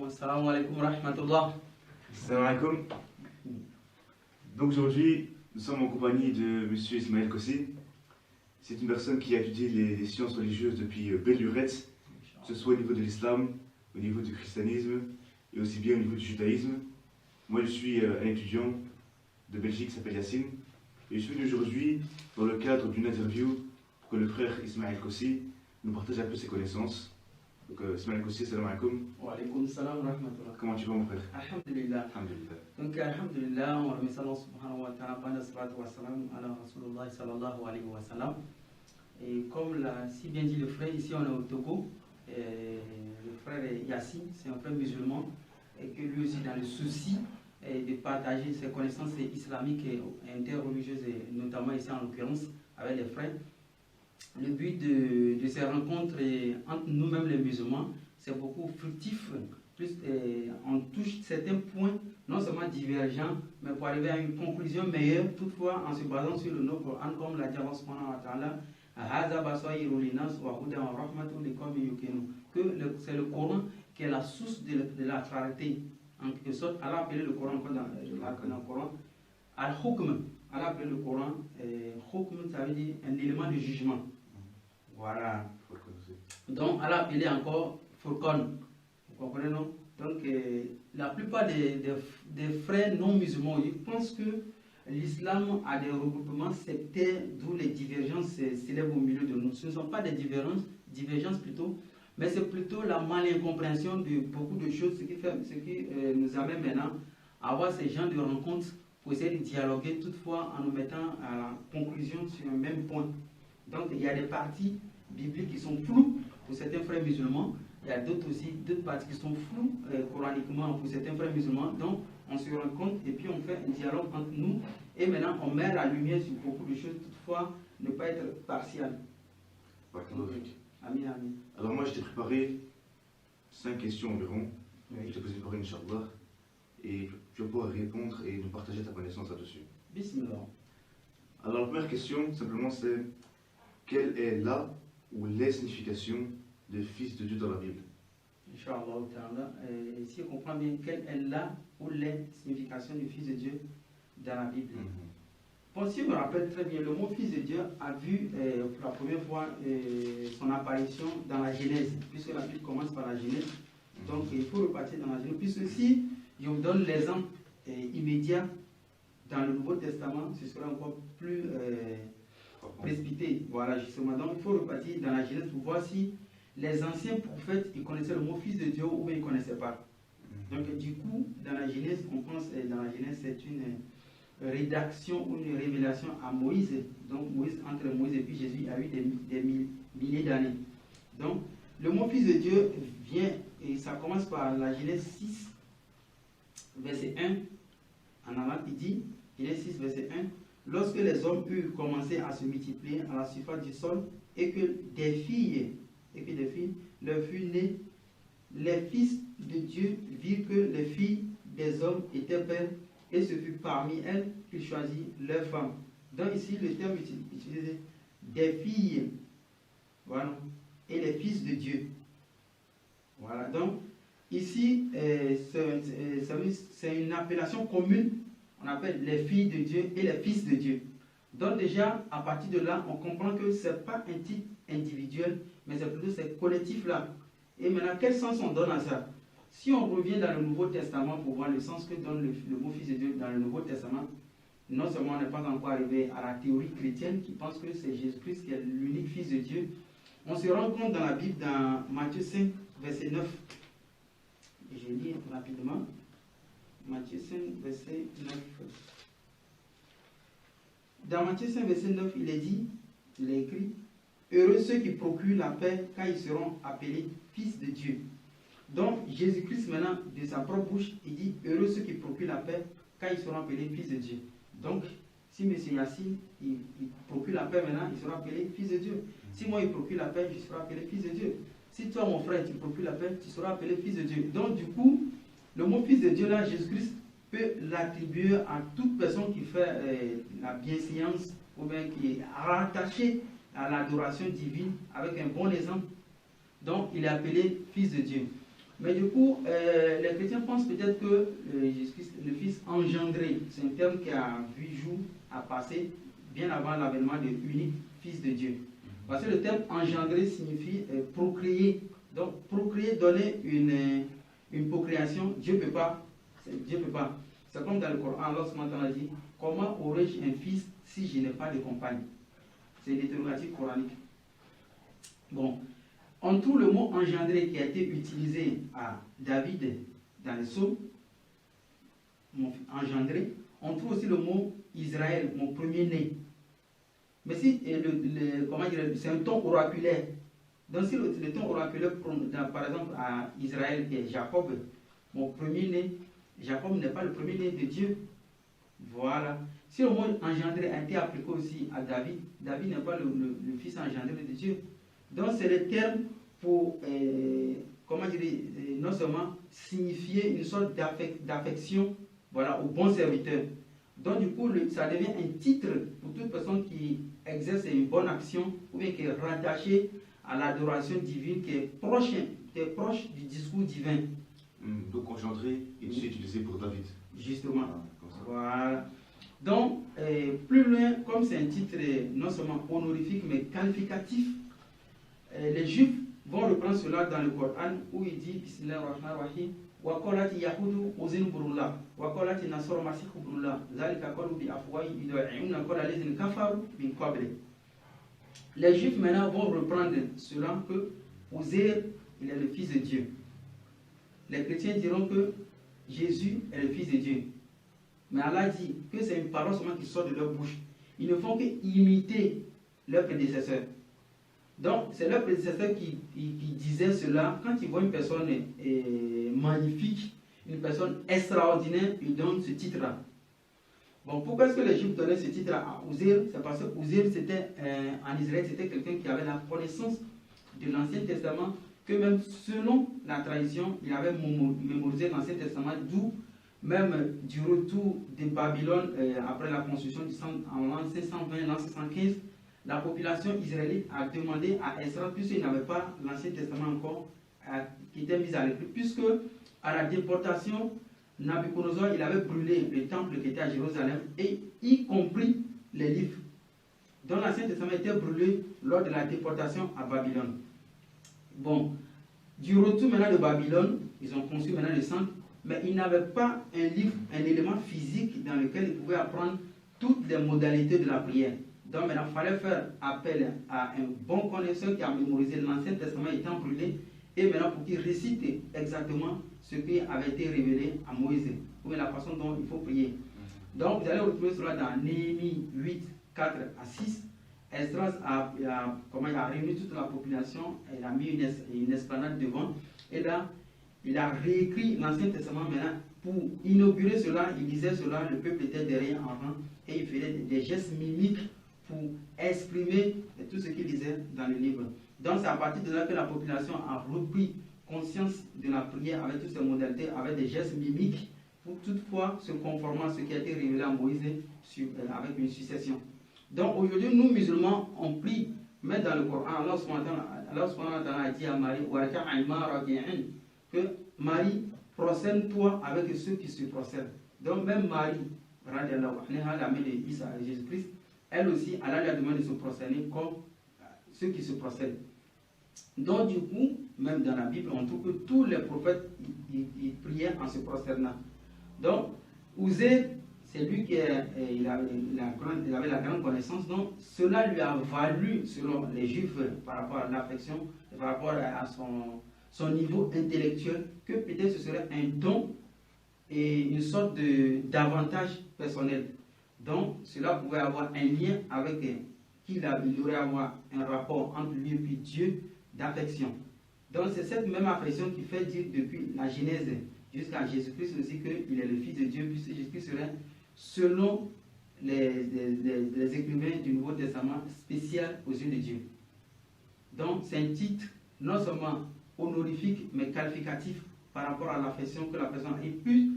Assalamu alaikum wa rahmatullah. Salam alaikum. Donc aujourd'hui, nous sommes en compagnie de M. Ismaël Kossi. C'est une personne qui a étudié les sciences religieuses depuis belle lurette, que ce soit au niveau de l'islam, au niveau du christianisme et aussi bien au niveau du judaïsme. Moi je suis un étudiant de Belgique qui s'appelle Yassine et je suis venu aujourd'hui dans le cadre d'une interview pour que le frère Ismaël Kossi nous partage un peu ses connaissances. Donc Ismaël Kossi, salam alaikum. Wa alaikum salam wa rahmatullah. Comment tu vas mon frère? Alhamdulillah. Alhamdulillah. Donc alhamdulillah, on remercie Allah subhanahu wa ta'ala pendant salatu wa salam ala Rasulullah sallallahu alayhi wa sallam. Et comme l'a si bien dit le frère, ici on est au Togo. Le frère Yassine, c'est un frère musulman et que lui aussi dans le souci de partager ses connaissances islamiques et interreligieuses, et notamment ici en l'occurrence avec les frères. Le but de ces rencontres entre nous-mêmes les musulmans, c'est beaucoup fructif. Plus on touche certains points, non seulement divergents, mais pour arriver à une conclusion meilleure, toutefois en se basant sur le nom Coran, comme l'a dit Allah subhanahu wa ta'ala, que c'est le Coran qui est la source de la clarté. En quelque sorte, Allah a appelé le Coran dans le Coran Al-Hukm. Allah a appelé le Coran Hukm, ça veut dire un élément de jugement. Voilà. Donc, Allah a appelé encore Furqan. Vous comprenez, non? Donc, la plupart des frères non musulmans, ils pensent que l'islam a des regroupements sectaires, d'où les divergences s'élèvent au milieu de nous. Ce ne sont pas des divergences plutôt, mais c'est plutôt la malincompréhension de beaucoup de choses, ce qui nous amène maintenant à avoir ces genres de rencontres pour essayer de dialoguer, toutefois en nous mettant à la conclusion sur un même point. Donc il y a des parties bibliques qui sont floues pour certains frères musulmans, il y a d'autres parties qui sont floues coraniquement pour certains frères musulmans. Donc on se rend compte et puis on fait un dialogue entre nous et maintenant on met la lumière sur beaucoup de choses, toutefois ne pas être partial. Amin, amin. Alors moi je t'ai préparé 5 questions environ. Oui. Je t'ai posé une Inch'Allah et tu vas pouvoir répondre et nous partager ta connaissance là-dessus. Bismillah. Alors la première question simplement c'est: quelle est la ou les significations de fils de Dieu dans la Bible? Inch'Allah ta'ala. Si on comprend bien, quelle est la ou les significations du fils de Dieu dans la Bible? Bon, si je me rappelle très bien, le mot fils de Dieu a vu pour la première fois son apparition dans la Genèse, puisque la Bible commence par la Genèse. Donc il faut repartir dans la Genèse, puisque si je vous donne l'exemple immédiat dans le Nouveau Testament, ce sera encore plus précipité. Voilà, justement. Donc il faut repartir dans la Genèse pour voir si les anciens prophètes ils connaissaient le mot fils de Dieu ou bien ils ne connaissaient pas. Donc du coup, dans la Genèse, on pense dans la Genèse c'est une rédaction ou une révélation à Moïse. Donc Moïse, entre Moïse et puis Jésus, il y a eu des milliers d'années. Donc le mot fils de Dieu vient et ça commence par la Genèse 6, verset 1. En avant, il dit, Genèse 6, verset 1, lorsque les hommes eurent commencé à se multiplier à la surface du sol et que des filles leur furent nées, les fils de Dieu virent que les filles des hommes étaient belles et ce fut parmi elles qu'ils choisirent leurs femmes. Donc ici, le terme utilisé, des filles, voilà, et les fils de Dieu. Voilà, donc ici, c'est une appellation commune, on appelle les filles de Dieu et les fils de Dieu. Donc déjà, à partir de là, on comprend que ce n'est pas un titre individuel, mais c'est plutôt ce collectif-là. Et maintenant, quel sens on donne à ça? Si on revient dans le Nouveau Testament pour voir le sens que donne le mot fils de Dieu dans le Nouveau Testament, non seulement on n'est pas encore arrivé à la théorie chrétienne qui pense que c'est Jésus-Christ qui est l'unique fils de Dieu, on se rend compte dans la Bible, dans Matthieu 5, verset 9. Je lis rapidement. Matthieu 5, verset 9. Dans Matthieu 5, verset 9, il est écrit, heureux ceux qui procurent la paix, car ils seront appelés fils de Dieu. Donc, Jésus-Christ, maintenant, de sa propre bouche, il dit, heureux ceux qui procurent la paix, car ils seront appelés fils de Dieu. Donc, si M. Yassine, il procure la paix maintenant, il sera appelé fils de Dieu. Si moi, il procure la paix, je serai appelé fils de Dieu. Si toi, mon frère, tu procures la paix, tu seras appelé fils de Dieu. Donc, du coup, le mot fils de Dieu, là, Jésus-Christ peut l'attribuer à toute personne qui fait la bienséance ou bien qui est rattachée à l'adoration divine avec un bon exemple. Donc, il est appelé fils de Dieu. Mais du coup, les chrétiens pensent peut-être que Jésus-Christ, le Fils engendré, c'est un terme qui a vu jour à passer bien avant l'avènement de l'unique Fils de Dieu. Parce que le terme engendré signifie procréer. Donc, procréer, donner une procréation, Dieu ne peut pas. Dieu peut pas. C'est comme dans le Coran, lorsqu'on a dit comment aurais-je un fils si je n'ai pas de compagne? C'est l'interrogatif coranique. Bon, on trouve le mot engendré qui a été utilisé à David dans les psaumes, engendré. On trouve aussi le mot Israël, mon premier-né. Mais si, comment dire, c'est un ton oraculaire. Donc si le ton oraculaire, par exemple à Israël, qui est Jacob, mon premier-né, Jacob n'est pas le premier-né de Dieu. Voilà. Si le mot engendré a été appliqué aussi à David, David n'est pas le fils engendré de Dieu. Donc c'est le terme pour, comment dire, non seulement signifier une sorte d'affection, voilà, au bon serviteur. Donc du coup, ça devient un titre pour toute personne qui exerce une bonne action ou bien qui est rattachée à l'adoration divine, qui est proche du discours divin. Donc engendré est utilisé pour David. Justement. Voilà. Donc, plus loin, comme c'est un titre non seulement honorifique mais qualificatif, les Juifs vont reprendre cela dans le Coran où il dit Bismillahirrahmanirrahim wa qalati yahudu uzin burullah wa qalati nasara masih burullah zalika qalu bi afwahi yud'una qala allazina kafaru min qabl. Les Juifs maintenant vont reprendre cela que Uzair, il est le fils de Dieu. Les chrétiens diront que Jésus est le fils de Dieu. Mais Allah dit que c'est une parole seulement qui sort de leur bouche. Ils ne font qu'imiter leurs prédécesseurs. Donc, c'est leurs prédécesseurs qui disaient cela. Quand ils voient une personne magnifique, une personne extraordinaire, ils donnent ce titre-là. Bon, pourquoi est-ce que les Juifs donnaient ce titre à Uzair? C'est parce que Uzair, en Israël, c'était quelqu'un qui avait la connaissance de l'Ancien Testament, que même selon la tradition, il avait mémorisé l'Ancien Testament, d'où même du retour de Babylone après la construction du centre en l'an 520, l'an 515, la population israélite a demandé à Ezra, puisqu'il n'avait pas l'Ancien Testament encore, qui était mis à l'écrit, puisque à la déportation, Nabucodonosor, il avait brûlé le temple qui était à Jérusalem, et y compris les livres. Donc l'Ancien Testament était brûlé lors de la déportation à Babylone. Bon, du retour maintenant de Babylone, ils ont conçu maintenant le centre, mais ils n'avaient pas un livre, un élément physique dans lequel ils pouvaient apprendre toutes les modalités de la prière. Donc maintenant, il fallait faire appel à un bon connaisseur qui a mémorisé l'Ancien Testament étant brûlé, et maintenant pour qu'il récite exactement ce qui avait été révélé à Moïse, ou la façon dont il faut prier. Donc vous allez retrouver cela dans Néhémie 8, 4 à 6. Esdras a réuni toute la population, il a mis une esplanade devant, et là, il a réécrit l'Ancien Testament maintenant pour inaugurer cela. Il disait cela, le peuple était derrière en rang, et il faisait des gestes mimiques pour exprimer tout ce qu'il disait dans le livre. Donc c'est à partir de là que la population a repris conscience de la prière avec toutes ses modalités, avec des gestes mimiques, pour toutefois se conformer à ce qui a été révélé à Moïse avec une succession. Donc aujourd'hui, nous musulmans, on prie, mais dans le Coran, Allah a dit à Marie, que Marie, prosterne-toi avec ceux qui se prosternent. Donc même Marie, la mère de Jésus-Christ, elle aussi, Allah lui a demandé de se prosterner comme ceux qui se prosternent. Donc du coup, même dans la Bible, on trouve que tous les prophètes, ils priaient en se prosternant. Donc, Uzair, c'est lui qui il avait la grande connaissance, donc cela lui a valu, selon les Juifs, par rapport à l'affection, par rapport à son niveau intellectuel, que peut-être ce serait un don et une sorte d'avantage personnel. Donc, cela pouvait avoir un lien avec il aurait avoir un rapport entre lui et puis Dieu d'affection. Donc, c'est cette même affection qui fait dire depuis la Genèse jusqu'à Jésus-Christ aussi qu'il est le Fils de Dieu, puisque Jésus-Christ serait, selon les écrivains du Nouveau Testament, spécial aux yeux de Dieu. Donc, c'est un titre non seulement honorifique, mais qualificatif par rapport à l'affection que la personne a. Et puis,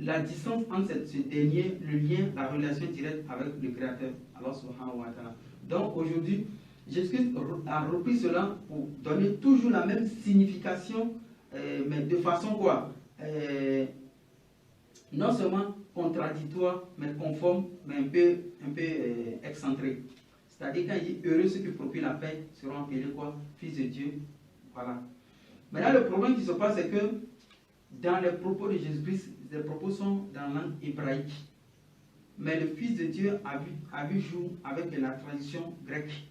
la distance entre ce dernier, le lien, la relation directe avec le Créateur, Allah subhanahu wa ta'ala. Donc, aujourd'hui, Jésus-Christ a repris cela pour donner toujours la même signification mais de façon quoi non seulement contradictoire, mais conforme, mais un peu excentré. C'est-à-dire quand il dit heureux ceux qui procurent la paix seront appelés quoi? Fils de Dieu. Voilà. Maintenant, le problème qui se passe, c'est que dans les propos de Jésus-Christ, les propos sont dans la langue hébraïque. Mais le Fils de Dieu a vu jour avec de la tradition grecque.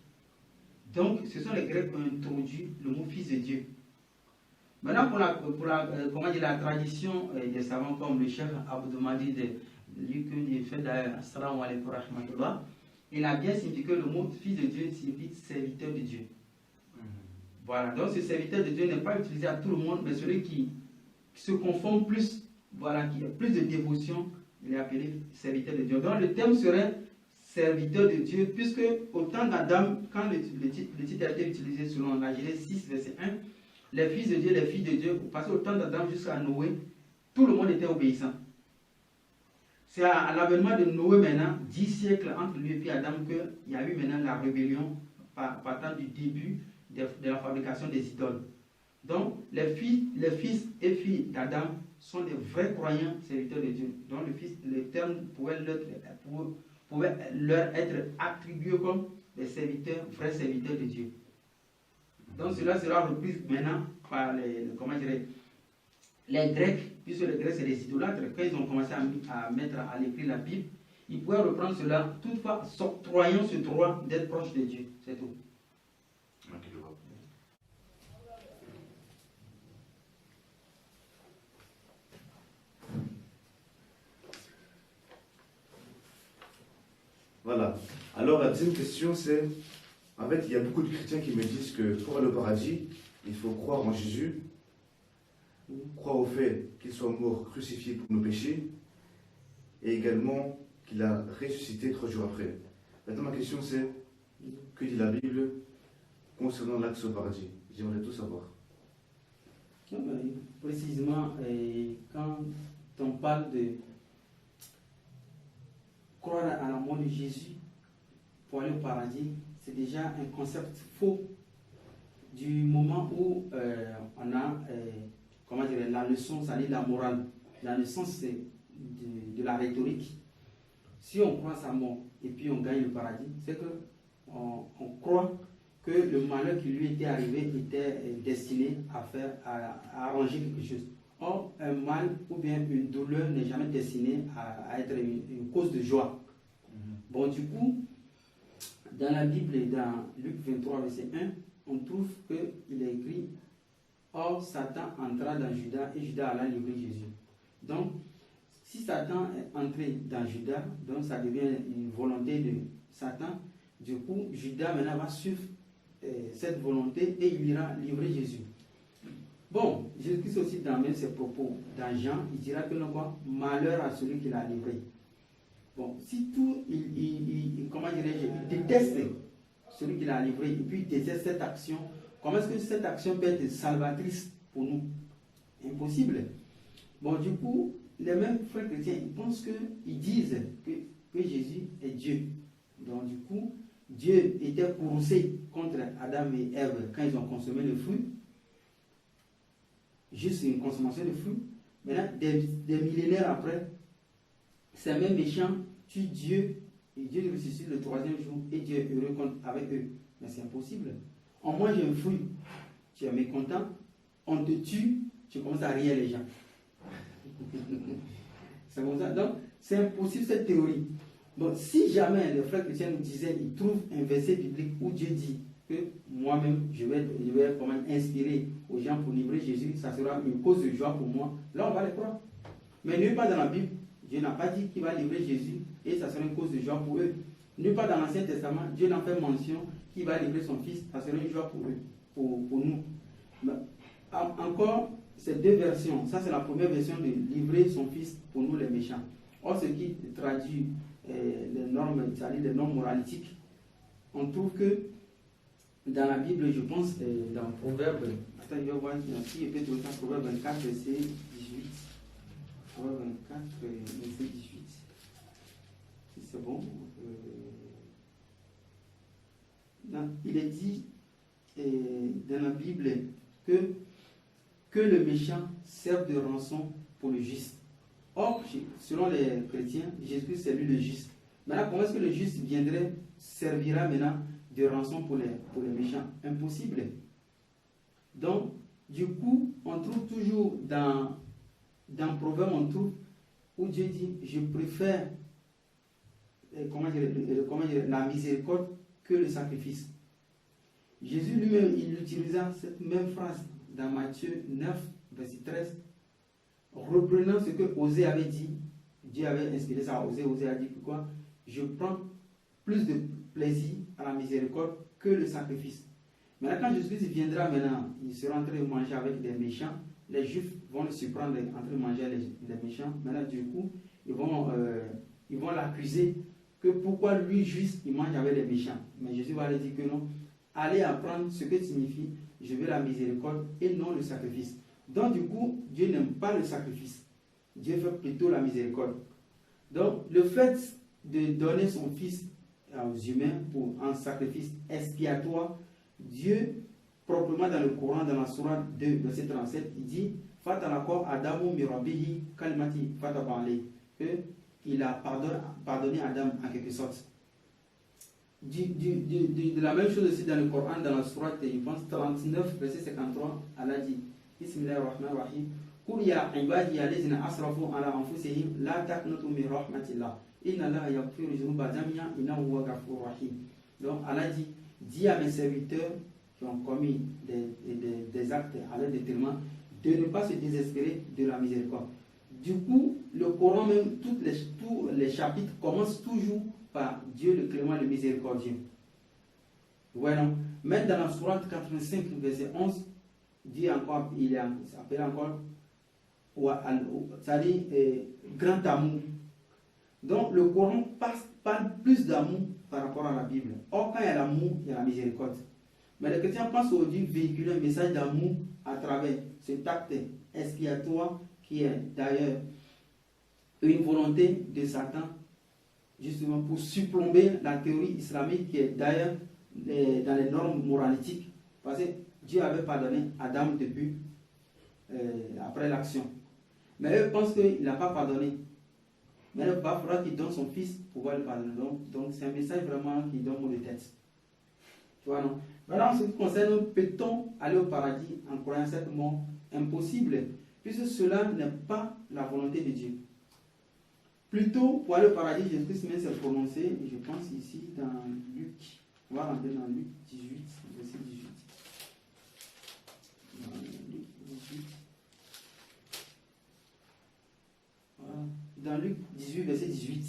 Donc, ce sont les Grecs qui ont introduit le mot Fils de Dieu. Maintenant, pour la tradition des savants comme le chef Abdou-Majid, lui que j'ai fait d'ailleurs, assalamu alaykum wa rahmatullah, il a bien signifié que le mot Fils de Dieu signifie serviteur de Dieu. Voilà, donc ce serviteur de Dieu n'est pas utilisé à tout le monde, mais celui qui se conforme plus, voilà, qui a plus de dévotion, il est appelé serviteur de Dieu. Donc le terme serait serviteur de Dieu, puisque au temps d'Adam, quand le titre a été utilisé selon la Genèse 6, verset 1, les fils de Dieu, les filles de Dieu, parce qu'au temps d'Adam jusqu'à Noé, tout le monde était obéissant. C'est à l'avènement de Noé maintenant, 10 siècles entre lui et puis Adam, qu'il y a eu maintenant la rébellion partant du début de la fabrication des idoles. Donc, les fils et filles d'Adam sont des vrais croyants serviteurs de Dieu. Donc, le terme pouvait leur être attribué comme des serviteurs, vrais serviteurs de Dieu. Donc, cela sera repris maintenant par les Grecs, puisque les Grecs, c'est les idolâtres. Quand ils ont commencé à mettre à l'écrit la Bible, ils pouvaient reprendre cela, toutefois, s'octroyant ce droit d'être proche de Dieu. C'est tout. Voilà. Alors, la deuxième question, c'est... En fait, il y a beaucoup de chrétiens qui me disent que pour aller au paradis, il faut croire en Jésus, croire au fait qu'il soit mort, crucifié pour nos péchés, et également qu'il a ressuscité 3 jours après. Maintenant, ma question, c'est, que dit la Bible concernant l'accès au paradis? J'aimerais tout savoir. Précisément, quand on parle de croire à la mort de Jésus pour aller au paradis, c'est déjà un concept faux du moment où on a la leçon, c'est-à-dire la morale. La leçon, c'est de la rhétorique. Si on croit à sa mort et puis on gagne le paradis, c'est qu'on croit que le malheur qui lui était arrivé était destiné à arranger quelque chose. Or, un mal ou bien une douleur n'est jamais destinée à être une cause de joie. Bon, du coup, dans la Bible et dans Luc 23, verset 1, on trouve qu'il est écrit « Or, Satan entra dans Judas et Judas alla livrer Jésus ». Donc, si Satan est entré dans Judas, donc ça devient une volonté de Satan. Du coup, Judas maintenant va suivre cette volonté et il ira livrer Jésus. Bon, Jésus-Christ aussi dans même ses propos, dans Jean, il dira que non, quoi, malheur à celui qui l'a livré. Bon, si tout, comment dirais-je, il déteste celui qui l'a livré et puis il déteste cette action, comment est-ce que cette action peut être salvatrice pour nous? Impossible. Bon, du coup, les mêmes frères chrétiens, ils disent que Jésus est Dieu. Donc, du coup, Dieu était courroucé contre Adam et Ève quand ils ont consommé le fruit. Juste une consommation de fruits. Maintenant, des millénaires après, ces mêmes méchants tuent Dieu et Dieu ressuscite le 3e jour et Dieu est heureux avec eux. Mais c'est impossible. On mange un fruit, tu es mécontent, on te tue, tu commences à rire les gens. C'est comme ça. Donc, c'est impossible cette théorie. Donc, si jamais les frères chrétiens nous disaient, ils trouvent un verset biblique où Dieu dit que moi-même, je vais inspirer aux gens pour livrer Jésus, ça sera une cause de joie pour moi, là on va les croire. Mais nulle part dans la Bible, Dieu n'a pas dit qu'il va livrer Jésus et ça sera une cause de joie pour eux. Nulle part dans l'Ancien Testament, Dieu n'a fait mention qu'il va livrer son fils, ça sera une joie pour eux, pour nous. Mais, encore, ces deux versions, ça c'est la première version de livrer son fils pour nous les méchants. Or, ce qui traduit les normes, c'est-à-dire les normes moralétiques, on trouve que dans la Bible, je pense, dans Proverbe, attends, je vais voir si je peux trouver ça, Proverbe 24, verset 18. Proverbe 24, verset 18. Si c'est bon. Il est dit dans la Bible que que le méchant serve de rançon pour le juste. Or, selon les chrétiens, Jésus-Christ c'est lui le juste. Maintenant, comment est-ce que le juste viendrait, servira maintenant de rançon pour les méchants? Impossible. Donc, du coup, on trouve toujours dans Proverbe, on trouve où Dieu dit, je préfère la miséricorde que le sacrifice. Jésus lui-même, il utilisa cette même phrase dans Matthieu 9, verset 13, reprenant ce que Osée avait dit. Dieu avait inspiré ça à Osée. Osée a dit que quoi? Je prends plus de plaisir à la miséricorde que le sacrifice. Maintenant, quand Jésus viendra maintenant, il sera en train de manger avec des méchants. Les Juifs vont le surprendre en train de manger les méchants. Maintenant, du coup, ils vont l'accuser que pourquoi lui, juste, il mange avec les méchants. Mais Jésus va leur dire que non. Allez apprendre ce que signifie je veux la miséricorde et non le sacrifice. Donc, du coup, Dieu n'aime pas le sacrifice. Dieu fait plutôt la miséricorde. Donc, le fait de donner son fils aux humains pour un sacrifice expiatoire, Dieu, proprement dans le Coran, dans la Sourate 2, verset 37, il dit Fatalakor Adamu Mirabihi Kalimati Fatabale, qu'il a pardonné à Adam en quelque sorte. De la même chose aussi dans le Coran, dans la Sourate, je pense 39, verset 53, Allah dit Bismillahirrahmanirrahim Qul ya ibadi allazina asrafu ala anfusihim la taqnatu min rahmatillah inna Allaha yaghfiru dhunuba jami'an innahu huwa ghafurur rahim. Donc Allah dit, dis à mes serviteurs qui ont commis des actes à leur détriment de ne pas se désespérer de la miséricorde. Du coup, le Coran même, tous les chapitres commencent toujours par Dieu le clément et le miséricordieux. Voilà. Même dans la Sourate 85, verset 11, dit encore, il s'appelle encore, c'est-à-dire grand amour. Donc le Coran parle plus d'amour par rapport à la Bible. Or, quand il y a l'amour, il y a la miséricorde. Mais les chrétiens pensent aujourd'hui véhiculer un message d'amour à travers cet acte expiatoire qui est d'ailleurs une volonté de Satan, justement pour surplomber la théorie islamique qui est d'ailleurs dans les normes moralétiques. Parce que Dieu avait pardonné Adam depuis, après l'action. Mais eux pensent qu'il n'a pas pardonné. Mais il faudra qu'il donne son fils pour pouvoir le pardonner. Donc c'est un message vraiment qui donne mot de tête. Tu vois, non? Maintenant, en ce qui concerne, peut-on aller au paradis en croyant cette mort? Impossible, puisque cela n'est pas la volonté de Dieu. Plutôt, pour aller au paradis, Jésus-Christ même s'est prononcé, je pense ici dans Luc. On va rentrer dans Luc 18, verset 18. Dans Luc 18. Voilà. Dans Luc 18, verset 18,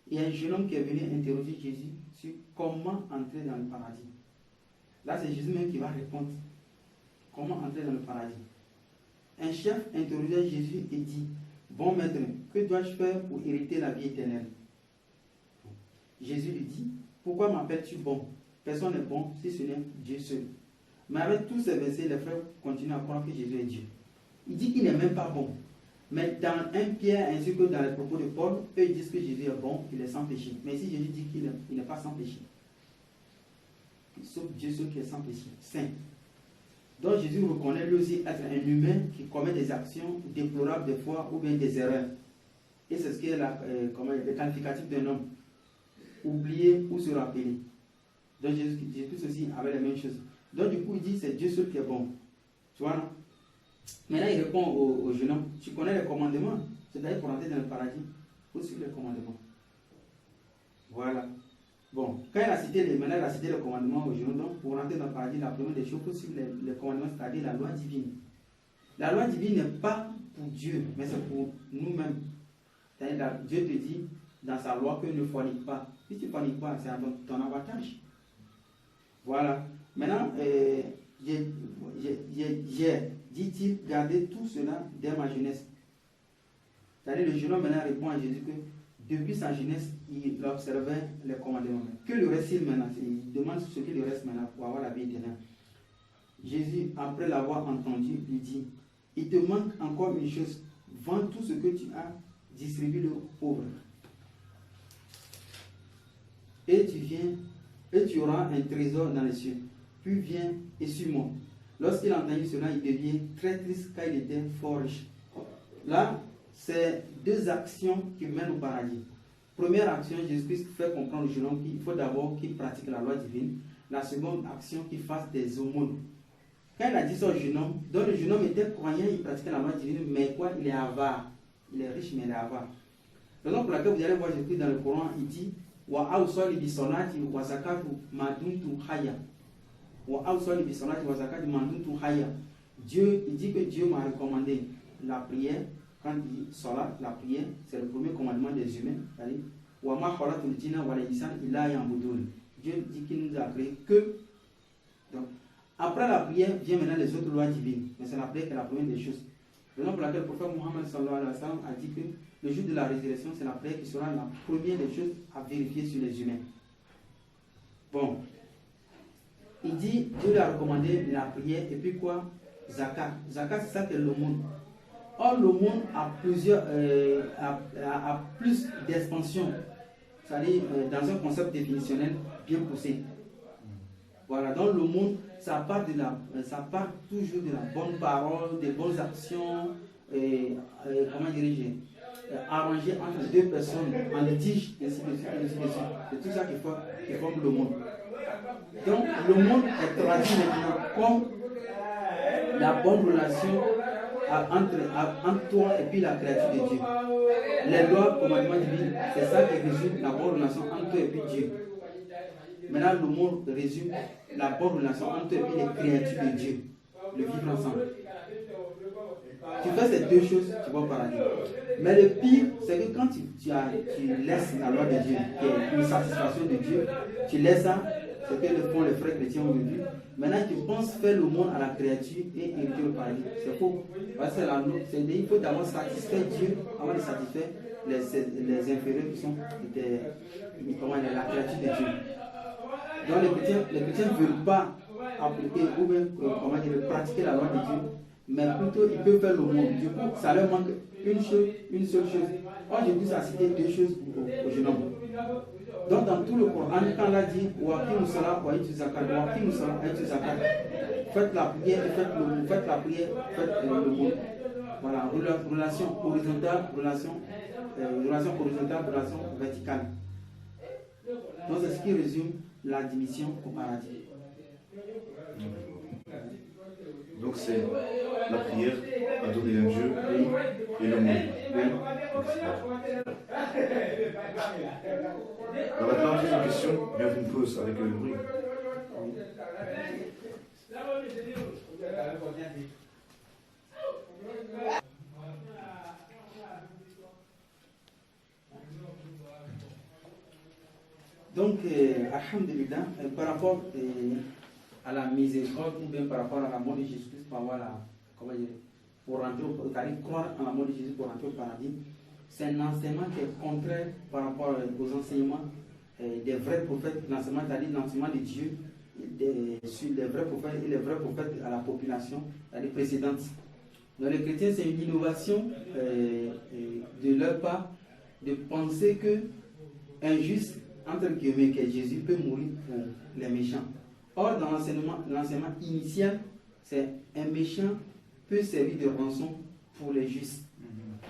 il y a un jeune homme qui est venu interroger Jésus sur comment entrer dans le paradis. Là, c'est Jésus même qui va répondre. Comment entrer dans le paradis? Un chef interrogea Jésus et dit, bon maître, que dois-je faire pour hériter la vie éternelle? Jésus lui dit, pourquoi m'appelles-tu bon? Personne n'est bon si ce n'est Dieu seul. Mais avec tous ces versets, les frères continuent à croire que Jésus est Dieu. Il dit qu'il n'est même pas bon. Mais dans 1 Pierre ainsi que dans les propos de Paul, eux ils disent que Jésus est bon, qu'il est sans péché. Mais ici Jésus dit qu'il n'est pas sans péché. Sauf Dieu seul qui est sans péché, saint. Donc Jésus reconnaît lui aussi être un humain qui commet des actions déplorables des fois ou bien des erreurs. Et c'est ce qui est le qualificatif d'un homme. Oublier ou se rappeler. Donc Jésus aussi avait la même chose. Donc du coup il dit c'est Dieu seul qui est bon. Tu vois non? Maintenant il répond au jeune homme, tu connais les commandements, c'est-à-dire pour entrer dans le paradis, il faut suivre les commandements. Voilà. Bon, quand il a cité les commandements au jeune homme, donc pour entrer dans le paradis, la première des choses, il faut suivre les commandements, c'est-à-dire la loi divine. La loi divine n'est pas pour Dieu, mais c'est pour nous-mêmes. C'est-à-dire Dieu te dit dans sa loi que ne fornique pas. Si tu ne forniques pas, c'est à ton avantage. Voilà. Maintenant, j'ai, dit-il, gardé tout cela dès ma jeunesse. C'est-à-dire le jeune homme maintenant répond à Jésus que depuis sa jeunesse, il observait les commandements. Que le reste-t-il maintenant? Il demande ce qu'il lui reste maintenant pour avoir la vie éternelle. Jésus, après l'avoir entendu, lui dit, il te manque encore une chose. Vends tout ce que tu as, distribue-le aux pauvres. Et tu auras un trésor dans les cieux. Puis viens et suis-moi. Lorsqu'il a entendu cela, il devient très triste car il était fort riche. Là, c'est deux actions qui mènent au paradis. Première action, Jésus-Christ fait comprendre au jeune homme qu'il faut d'abord qu'il pratique la loi divine. La seconde action, qu'il fasse des aumônes. Quand il a dit ça au jeune homme, donc le jeune homme était croyant, il pratiquait la loi divine, mais quoi? Il est avare. Il est riche, mais il est avare. Raison pour laquelle vous allez voir Jésus dans le Coran, il dit wa awsali bi salati wa zakatu maduntu hayya. Wa awsali bi salati wa zakatu maduntu hayya. Dieu, il dit que Dieu m'a recommandé la prière. Quand il dit salat, la prière, c'est le premier commandement des humains. C'est-à-dire wa ma khalatul jinna wal insan illa ya'budun. Dieu dit qu'il nous a créé que. Donc, après la prière, vient maintenant les autres lois divines. Mais c'est la prière qui est la première des choses. Raison pour laquelle le prophète Mohammed sallallahu alayhi wa sallam a dit que le jour de la résurrection, c'est la prière qui sera la première des choses à vérifier sur les humains. Bon. Il dit, Dieu lui a recommandé la prière et puis quoi? Zakat. Zakat, c'est ça que le monde. Or, le monde a plusieurs, a plus d'expansion. C'est-à-dire dans un concept définitionnel bien poussé. Voilà, dans le monde, ça part toujours de la bonne parole, des bonnes actions, comment dirais-je, arrangées entre deux personnes en litige, ainsi de suite, ainsi de suite. C'est tout ça qui forme le monde. Donc, le monde est traduit maintenant comme la bonne relation entre toi et puis la créature de Dieu. Les lois, commandements divins, c'est ça qui résume la bonne relation entre toi et puis Dieu. Maintenant, le monde résume la bonne relation entre toi et puis les créatures de Dieu. Le vivre ensemble. Tu fais ces deux choses, tu vas au paradis. Mais le pire, c'est que quand tu laisses la loi de Dieu, qui est une satisfaction de Dieu, tu laisses ça, c'est ce que font les frères chrétiens aujourd'hui. Maintenant, tu penses faire le monde à la créature et hériter le paradis. C'est faux. Parce que il faut d'abord satisfaire Dieu avant de satisfaire les inférieurs qui sont la créature de Dieu. Donc les chrétiens ne veulent pas appliquer ou même pratiquer la loi de Dieu, mais plutôt ils peuvent faire le monde. Du coup, ça leur manque une seule chose. Or, Jésus a cité deux choses au jeune homme. Donc, dans tout le Coran, quand on a dit faites la prière et faites le monde. Voilà, relation horizontale, relation verticale. Donc, c'est ce qui résume l'admission au paradis. Donc c'est la prière, adorer un Dieu et le monde. Alors maintenant, j'ai une question, bien une pause avec le bruit. Donc, alhamdulillah, par rapport à la miséricorde ou bien par rapport à la mort de Jésus-Christ, pour rentrer croire en la mort de Jésus pour rentrer au paradis, c'est un enseignement qui est contraire par rapport aux enseignements des vrais prophètes, l'enseignement, c'est-à-dire l'enseignement de Dieu sur les vrais prophètes et les vrais prophètes à la population, c'est-à-dire précédente. Dans les chrétiens, c'est une innovation de leur part de penser que un juste, entre guillemets, que Jésus peut mourir pour les méchants. Or, dans l'enseignement initial, c'est un méchant peut servir de rançon pour les justes.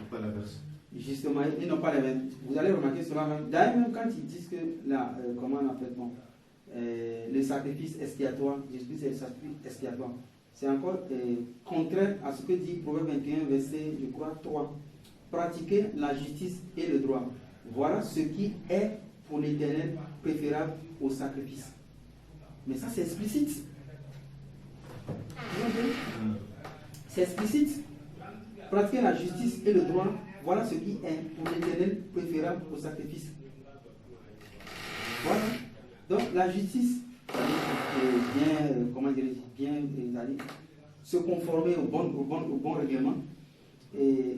Pas l'inverse. Justement, ils n'ont pas l'inverse. Vous allez remarquer cela même. D'ailleurs, même quand ils disent que comment on appelle le sacrifice expiatoire, Jésus c'est le sacrifice expiatoire. C'est encore contraire à ce que dit Proverbe 21, verset, je crois, 3. Pratiquer la justice et le droit. Voilà ce qui est pour l'Éternel préférable au sacrifice. Mais ça, c'est explicite. C'est explicite. Pratiquer la justice et le droit, voilà ce qui est pour l'Éternel préférable au sacrifice. Voilà. Donc, la justice, bien se conformer au bon règlement. Et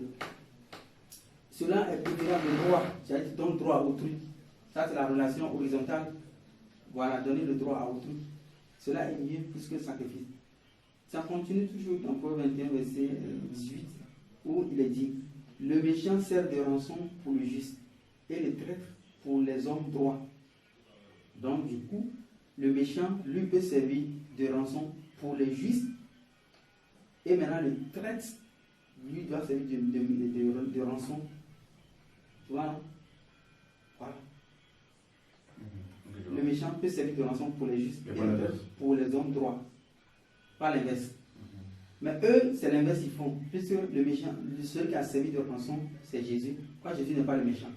cela est préférable au droit. C'est-à-dire donner droit à autrui. Ça, c'est la relation horizontale. Voilà, donner le droit à autrui. Cela est mieux plus que le sacrifice. Ça continue toujours dans Proverbe 21, verset 18, où il est dit: le méchant sert de rançon pour le juste et le traître pour les hommes droits. Donc, du coup, le méchant, lui, peut servir de rançon pour les justes Et maintenant, le traître, lui, doit servir de rançon. Tu vois, non? Voilà. Le méchant peut servir de rançon pour les justes et pour les hommes droits. Pas l'inverse. Mais eux, c'est l'inverse ils font. Puisque le méchant, celui qui a servi de rançon, c'est Jésus. Quand Jésus n'est pas le méchant.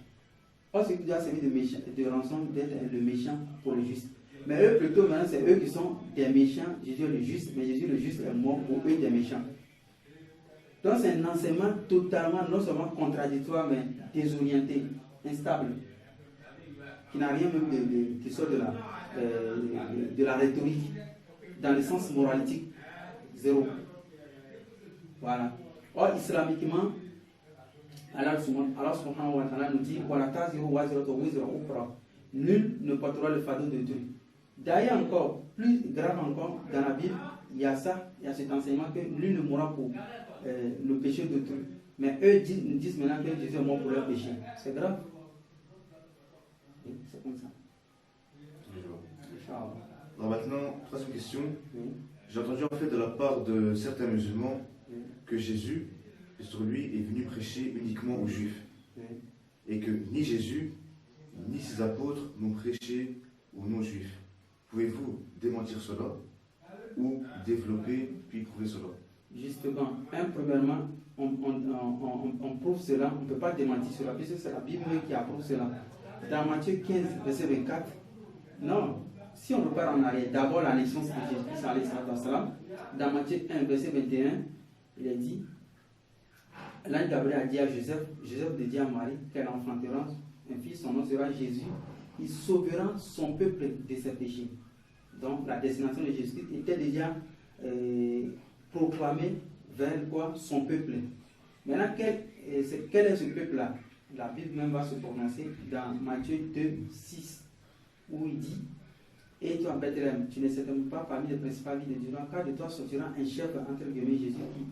Or, celui qui doit servir de rançon, d'être le méchant pour le juste. Mais eux, plutôt, maintenant, c'est eux qui sont des méchants. Jésus est le juste, mais Jésus le juste est mort pour eux des méchants. Donc, c'est un enseignement totalement, non seulement contradictoire, mais désorienté, instable, qui n'a rien même qui sort de la rhétorique, dans le sens moralitique, zéro. Voilà. Or, islamiquement, Allah subhanahu wa ta'ala nous dit nul ne portera le fardeau de Dieu. D'ailleurs encore, plus grave encore, dans la Bible, il y a ça, il y a cet enseignement que nul ne mourra pour le péché d'autrui. Mais eux disent maintenant que Jésus est mort pour leur péché. C'est grave. C'est comme ça. Alors maintenant, troisième question. J'ai entendu en fait de la part de certains musulmans que Jésus, sur lui, est venu prêcher uniquement aux Juifs. Et que ni Jésus, ni ses apôtres n'ont prêché aux non-Juifs. Pouvez-vous démentir cela ou développer puis prouver cela? Justement, premièrement, on prouve cela, on ne peut pas démentir cela, puisque c'est la Bible qui approuve cela. Dans Matthieu 15, verset 24, non, si on repart en arrière, d'abord la naissance de Jésus-Christ, dans Matthieu 1, verset 21, il est dit, l'ange Gabriel a dit à Joseph de dire à Marie qu'elle enfantera un fils, son nom sera Jésus, il sauvera son peuple de ses péchés. Donc la destination de Jésus-Christ était déjà proclamée vers quoi? Son peuple. Maintenant, quel est ce peuple-là? La Bible même va se prononcer dans Matthieu 2, 6, où il dit, et toi, Bethléem, tu ne seras pas parmi les principales villes de Dieu, car de toi sortira un chef, entre guillemets, Jésus, qui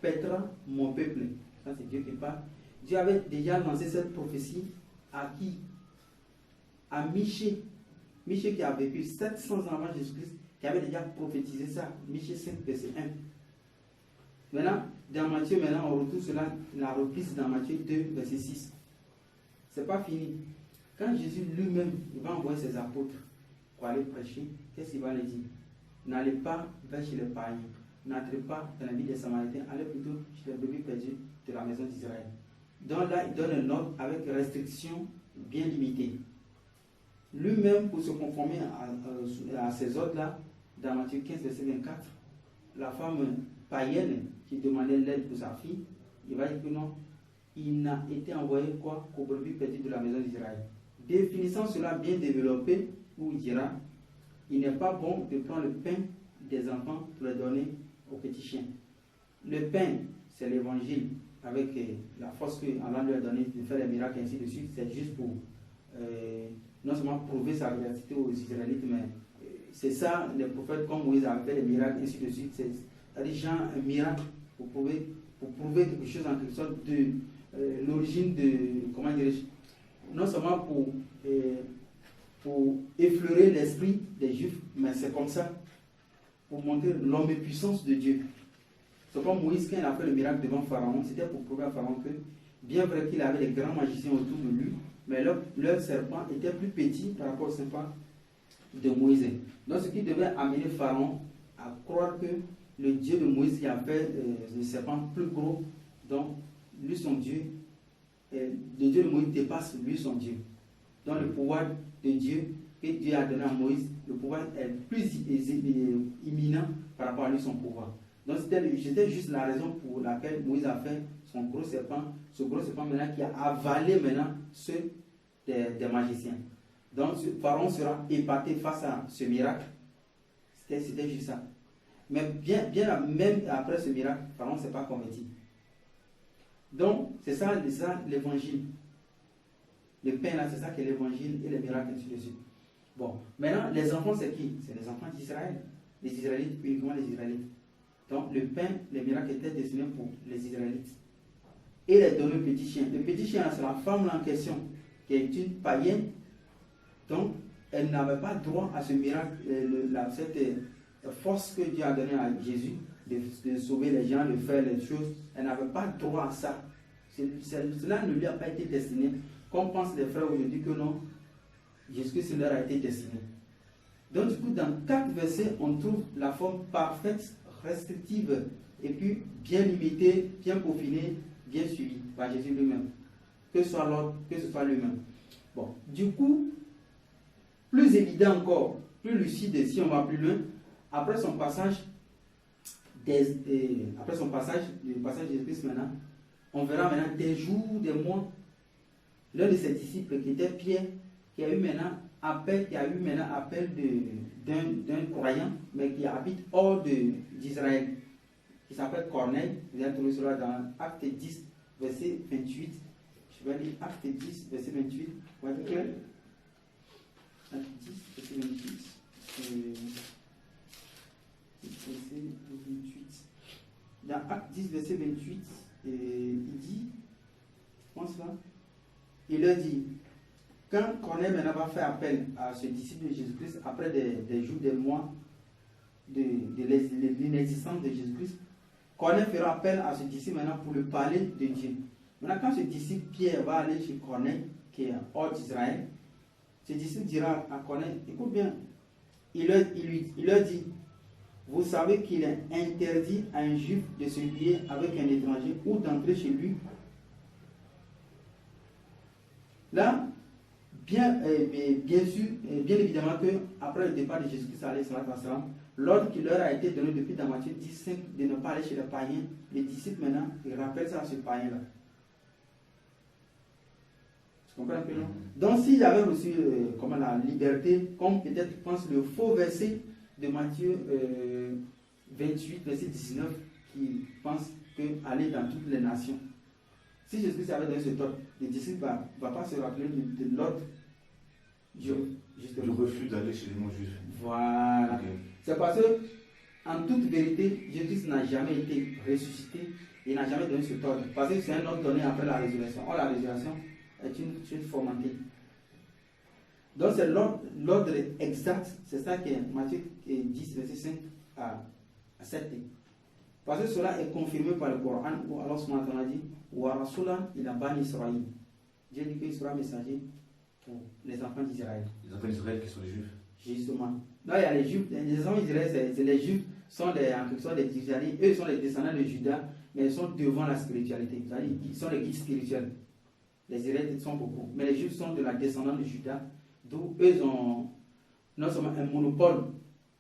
pètera mon peuple. Ça, c'est Dieu qui parle. Dieu avait déjà lancé cette prophétie à qui? À Michée. Michée qui a vécu 700 ans avant Jésus-Christ, qui avait déjà prophétisé ça. Michée 5, verset 1. Maintenant, dans Matthieu, on retrouve cela, la reprise dans Matthieu 2, verset 6. C'est pas fini. Quand Jésus lui-même va envoyer ses apôtres pour aller prêcher, qu'est-ce qu'il va leur dire? N'allez pas vers chez les païens, n'entrez pas dans la vie des Samaritains, allez plutôt chez les brebis perdus de la maison d'Israël. Donc là, il donne un ordre avec restrictions bien limitées. Lui-même, pour se conformer à ces ordres-là, dans Matthieu 15, verset 24, la femme païenne qui demandait l'aide pour sa fille, il va dire que non, il n'a été envoyé quoi qu'aux brebis perdues de la maison d'Israël. Définissant cela bien développé, où il dira, il n'est pas bon de prendre le pain des enfants pour le donner aux petits chiens. Le pain, c'est l'évangile, avec la force qu'Allah lui a donnée de faire des miracles et ainsi de suite. C'est juste pour non seulement prouver sa véracité aux Israélites, mais c'est ça, les prophètes comme Moïse avaient fait des miracles et ainsi de suite. C'est-à-dire un miracle pour prouver quelque chose en quelque sorte de l'origine de, comment dirais-je, non seulement pour effleurer l'esprit des Juifs, mais c'est comme ça, pour montrer l'omnipuissance de Dieu. C'est comme Moïse, quand il a fait le miracle devant Pharaon, c'était pour prouver à Pharaon que, bien vrai qu'il avait des grands magiciens autour de lui, mais leur serpent était plus petit par rapport au serpent de Moïse. Donc ce qui devait amener Pharaon à croire que le Dieu de Moïse qui a fait le serpent plus gros, donc lui son Dieu, le Dieu de Moïse dépasse lui son Dieu. Donc le pouvoir de Dieu que Dieu a donné à Moïse, le pouvoir est plus imminent par rapport à lui son pouvoir. Donc c'était juste la raison pour laquelle Moïse a fait son gros serpent, ce gros serpent maintenant qui a avalé maintenant ceux des magiciens. Donc Pharaon sera épaté face à ce miracle. C'était juste ça. Mais même après ce miracle, Pharaon ne s'est pas converti. Donc c'est ça l'évangile. Le pain là, c'est ça qui est l'évangile et les miracles ainsi de suite. Bon, maintenant les enfants c'est qui? C'est les enfants d'Israël. Les Israélites, uniquement les Israélites. Donc le pain, les miracles étaient destinés pour les Israélites. Et les donner petits chiens. Le petit chien, c'est la femme là en question, qui est une païenne. Donc, elle n'avait pas droit à ce miracle, cette force que Dieu a donnée à Jésus. de sauver les gens, de faire les choses. Elle n'avait pas droit à ça. Cela ne lui a pas été destiné. Comme pensent les frères aujourd'hui que non, Jésus-Christ leur a été destiné. Donc du coup, dans 4 versets, on trouve la forme parfaite, restrictive, et puis bien limitée, bien peaufinée, bien suivie par Jésus lui-même. Que ce soit l'autre, que ce soit lui-même. Bon, du coup, plus évident encore, plus lucide, si on va plus loin, après son passage, le passage de Jésus-Christ maintenant, on verra maintenant des jours, des mois, l'un de ses disciples qui était Pierre, qui a eu maintenant appel d'un croyant, mais qui habite hors d'Israël, qui s'appelle Corneille. Vous allez trouver cela dans Acte 10, verset 28. Je vais lire Acte 10, verset 28. Vous voyez clair? Acte 10, verset 28. Verset 28. Dans Acte 10, verset 28, il dit, je pense là, il leur dit, quand Corneille maintenant va faire appel à ce disciple de Jésus-Christ, après des jours, des mois de l'inexistence de Jésus-Christ, Corneille fera appel à ce disciple maintenant pour lui parler de Dieu. Maintenant, quand ce disciple Pierre va aller chez Corneille, qui est hors d'Israël, ce disciple dira à Corneille, écoute bien, il leur dit, vous savez qu'il est interdit à un juif de se lier avec un étranger ou d'entrer chez lui. Là, bien sûr, bien évidemment qu'après le départ de Jésus-Christ, l'ordre qui leur a été donné depuis dans Matthieu 10, de ne pas aller chez les païens, les disciples maintenant, ils rappellent ça à ce païen-là. Tu comprends un peu, non? Donc, s'il avait reçu la liberté, comme peut-être pense le faux verset de Matthieu 28, verset 19, qui pense qu'aller dans toutes les nations. Si Jésus-Christ avait donné cet ordre, les disciples ne vont pas se rappeler de l'ordre du refus d'aller chez les non-juifs. Voilà. Okay. C'est parce que, en toute vérité, Jésus n'a jamais été ressuscité, il n'a jamais donné cet ordre. Parce que c'est un ordre donné après la résurrection. Or, la résurrection est une formalité. Donc, c'est l'ordre exact, c'est ça que Matthieu 10, verset 5 à 7. Parce que cela est confirmé par le Coran, où Allah a dit, Wa Rasulan ila Bani Israël. Dieu dit qu'il sera messager pour les enfants d'Israël. Les enfants d'Israël qui sont les juifs. Justement. Là, il y a les juifs, les enfants d'Israël, c'est les juifs, sont en quelque sorte des Israéliens. Eux sont les descendants de Judas, mais ils sont devant la spiritualité. C'est-à-dire, ils sont les guides spirituels. Les Israéliens sont beaucoup. Mais les juifs sont de la descendance de Judas, d'où eux ont non seulement un monopole.